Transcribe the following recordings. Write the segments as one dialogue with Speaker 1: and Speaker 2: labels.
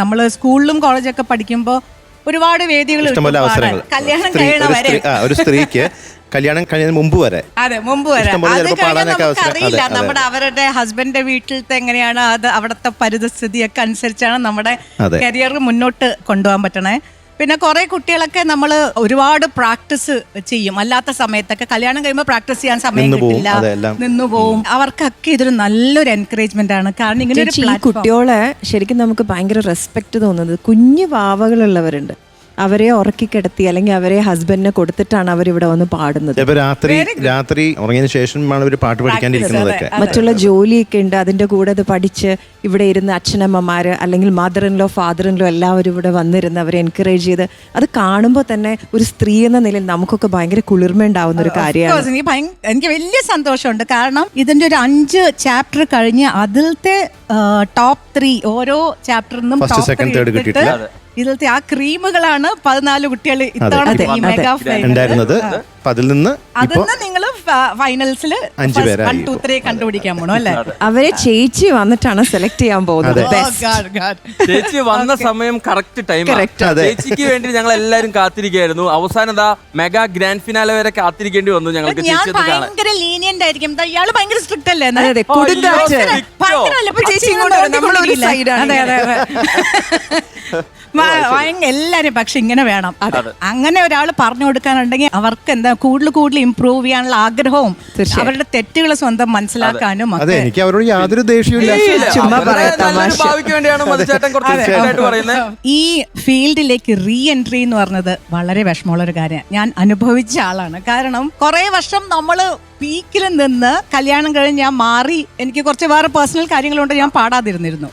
Speaker 1: നമ്മൾ സ്കൂളിലും കോളേജൊക്കെ പഠിക്കുമ്പോൾ ഒരുപാട് വേദികൾ കല്യാണം കഴിയണ വരെ
Speaker 2: ഒരു സ്ത്രീക്ക് കല്യാണം കഴിയുന്നതിന് മുമ്പ് വരെ
Speaker 1: മുമ്പ് വരെ അറിയില്ല നമ്മുടെ അവരുടെ ഹസ്ബൻഡിന്റെ വീട്ടിലത്തെ എങ്ങനെയാണ് അത് അവിടുത്തെ പരിതസ്ഥിതിയൊക്കെ അനുസരിച്ചാണ് നമ്മുടെ കരിയർ മുന്നോട്ട് കൊണ്ടുപോകാൻ പറ്റണേ. പിന്നെ കുറെ കുട്ടികളൊക്കെ നമ്മൾ ഒരുപാട് പ്രാക്ടീസ് ചെയ്യും, അല്ലാത്ത സമയത്തൊക്കെ കല്യാണം കഴിയുമ്പോൾ പ്രാക്ടീസ് ചെയ്യാൻ സമയം കിട്ടില്ല, നിന്നുപോകും. അവർക്കൊക്കെ ഇതൊരു നല്ലൊരു എൻകറേജ്മെന്റ് ആണ്. കാരണം ഇങ്ങനെ
Speaker 3: ഈ കുട്ടികളെ ശരിക്കും നമുക്ക് ഭയങ്കര റെസ്പെക്ട് തോന്നുന്നത് കുഞ്ഞു വാവകളുള്ളവരുണ്ട്, അവരെ ഉറക്കി കിടത്തി അല്ലെങ്കിൽ അവരെ ഹസ്ബൻഡിനെ കൊടുത്തിട്ടാണ് അവരിവിടെ വന്ന് പാടുന്നത്.
Speaker 2: രാത്രി ഉറങ്ങിയതിനു ശേഷമാണ് ഇവർ പാട്ട് പഠിക്കാണ്ടിരിക്കുന്നതൊക്കെ.
Speaker 3: മറ്റുള്ള ജോലിയൊക്കെ ഉണ്ട്, അതിന്റെ കൂടെ അത് പഠിച്ച് ഇവിടെ ഇരുന്ന് അച്ഛനമ്മമാര് അല്ലെങ്കിൽ mother in law father in law എല്ലാവരും ഇവിടെ വന്നിരുന്ന് അവരെ എൻകറേജ് ചെയ്ത് അത് കാണുമ്പോൾ തന്നെ ഒരു സ്ത്രീ എന്ന നിലയിൽ നമുക്കൊക്കെ ഭയങ്കര കുളിർമ ഉണ്ടാവുന്ന ഒരു കാര്യമാണ്.
Speaker 1: എനിക്ക് വലിയ സന്തോഷമുണ്ട്. കാരണം ഇതിന്റെ ഒരു 5 ചാപ്റ്റർ കഴിഞ്ഞ് അതിലത്തെ ടോപ്പ് 3 ഓരോ ചാപ്റ്ററിൽ നിന്നും ഇതിലത്തെ ആ ക്രീമുകളാണ് 14 കുട്ടികൾ ഇത്തവണ മെഗാ
Speaker 2: ഉണ്ടായിരുന്നത്. അതിൽ നിന്ന്
Speaker 1: നിങ്ങൾ ഫൈനൽസിൽ 1, 2, 3 കണ്ടുപിടിക്കാൻ പോണോ അല്ലേ?
Speaker 3: അവരെ ചേച്ചി വന്നിട്ടാണ് സെലക്ട് ചെയ്യാൻ പോകുന്നത്.
Speaker 4: ചേച്ചി വന്ന സമയം കറക്റ്റ് ടൈം. ചേച്ചിക്ക് വേണ്ടി ഞങ്ങൾ എല്ലാരും കാത്തിരിക്കുകയായിരുന്നു. അവസാനം മെഗാ ഗ്രാൻഡ് ഫിനാലെ വരെ കാത്തിരിക്കേണ്ടി വന്നു ഞങ്ങൾക്ക്.
Speaker 1: ഭയങ്കര ലീനിയന്റ് ആയിരിക്കും. ഇയാള് ഭയങ്കര സ്ട്രിക്റ്റ് അല്ലേ? എല്ലാരും പക്ഷെ ഇങ്ങനെ വേണം. അങ്ങനെ ഒരാൾ പറഞ്ഞു കൊടുക്കാനുണ്ടെങ്കിൽ അവർക്ക് എന്താ കൂടുതൽ ഇംപ്രൂവ് ചെയ്യാനുള്ള ആഗ്രഹവും അവരുടെ തെറ്റുകൾ സ്വന്തം മനസ്സിലാക്കാനും.
Speaker 2: എനിക്ക് അവരോട് യാതൊരു ദേഷ്യമില്ല.
Speaker 1: ഈ ഫീൽഡിലേക്ക് റീ എൻട്രി എന്ന് പറഞ്ഞത് വളരെ വിഷമമുള്ള ഒരു കാര്യമാണ്. ഞാൻ അനുഭവിച്ച ആളാണ്. കാരണം കുറെ വർഷം നമ്മള് പീക്കിൽ നിന്ന് കല്യാണം കഴിഞ്ഞ് ഞാൻ മാറി. എനിക്ക് കുറച്ച് വേറെ പേഴ്സണൽ കാര്യങ്ങളുണ്ട്, ഞാൻ പാടാതിരുന്നിരുന്നു.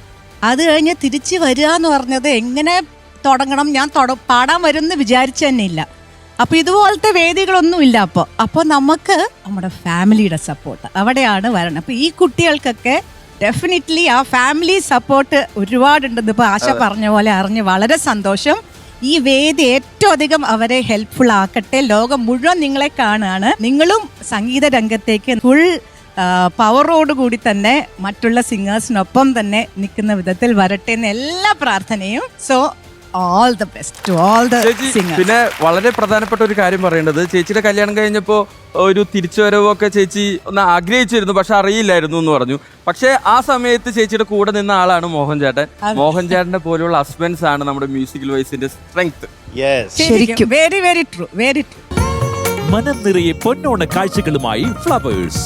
Speaker 1: അത് കഴിഞ്ഞ് തിരിച്ച് വരിക എന്ന് പറഞ്ഞത് എങ്ങനെ തുടങ്ങണം, ഞാൻ പാടാൻ വരുമെന്ന് വിചാരിച്ചു തന്നെ ഇല്ല. അപ്പോൾ ഇതുപോലത്തെ വേദികളൊന്നും ഇല്ല. അപ്പോൾ നമുക്ക് നമ്മുടെ ഫാമിലിയുടെ സപ്പോർട്ട് അവിടെയാണ് വരണം. അപ്പോൾ ഈ കുട്ടികൾക്കൊക്കെ ഡെഫിനറ്റ്ലി ആ ഫാമിലി സപ്പോർട്ട് ഒരുപാടുണ്ടെന്ന് ഇപ്പോൾ ആശ പറഞ്ഞ പോലെ അറിഞ്ഞ് വളരെ സന്തോഷം. ഈ വേദി ഏറ്റവും അധികം അവരെ ഹെൽപ്ഫുൾ ആക്കട്ടെ. ലോകം മുഴുവൻ നിങ്ങളെ കാണുകയാണ്. നിങ്ങളും സംഗീത രംഗത്തേക്ക് ഫുൾ പവറോടുകൂടി തന്നെ മറ്റുള്ള സിംഗേഴ്സിനൊപ്പം തന്നെ നിൽക്കുന്ന വിധത്തിൽ വരട്ടെ എന്ന് എല്ലാ പ്രാർത്ഥനയും. So all the best to all the singers.
Speaker 4: പിന്നെ വളരെ പ്രധാനപ്പെട്ട ഒരു കാര്യം പറയേണ്ടത്, ചേച്ചിയുടെ കല്യാണം കഴിഞ്ഞപ്പോൾ ഒരു തിരിച്ചുവരവൊക്കെ ചേച്ചി ഒന്ന് ആഗ്രഹിച്ചിരുന്നു, പക്ഷെ അറിയില്ലായിരുന്നു എന്ന് പറഞ്ഞു. പക്ഷെ ആ സമയത്ത് ചേച്ചിയുടെ കൂടെ നിന്ന ആളാണ് മോഹൻ ചേട്ടൻ. മോഹൻ ചേട്ടന്റെ പോലെയുള്ള ഹസ്ബൻഡ്സ് ആണ് നമ്മുടെ മ്യൂസിക്കൽ വോയിസിന്റെ സ്ട്രെങ്ത്.
Speaker 1: ശരിക്കും very very true, very true.
Speaker 5: മനം നിറയെ പൊന്നോണ കാഴ്ചകളുമായി ഫ്ലവേഴ്സ്.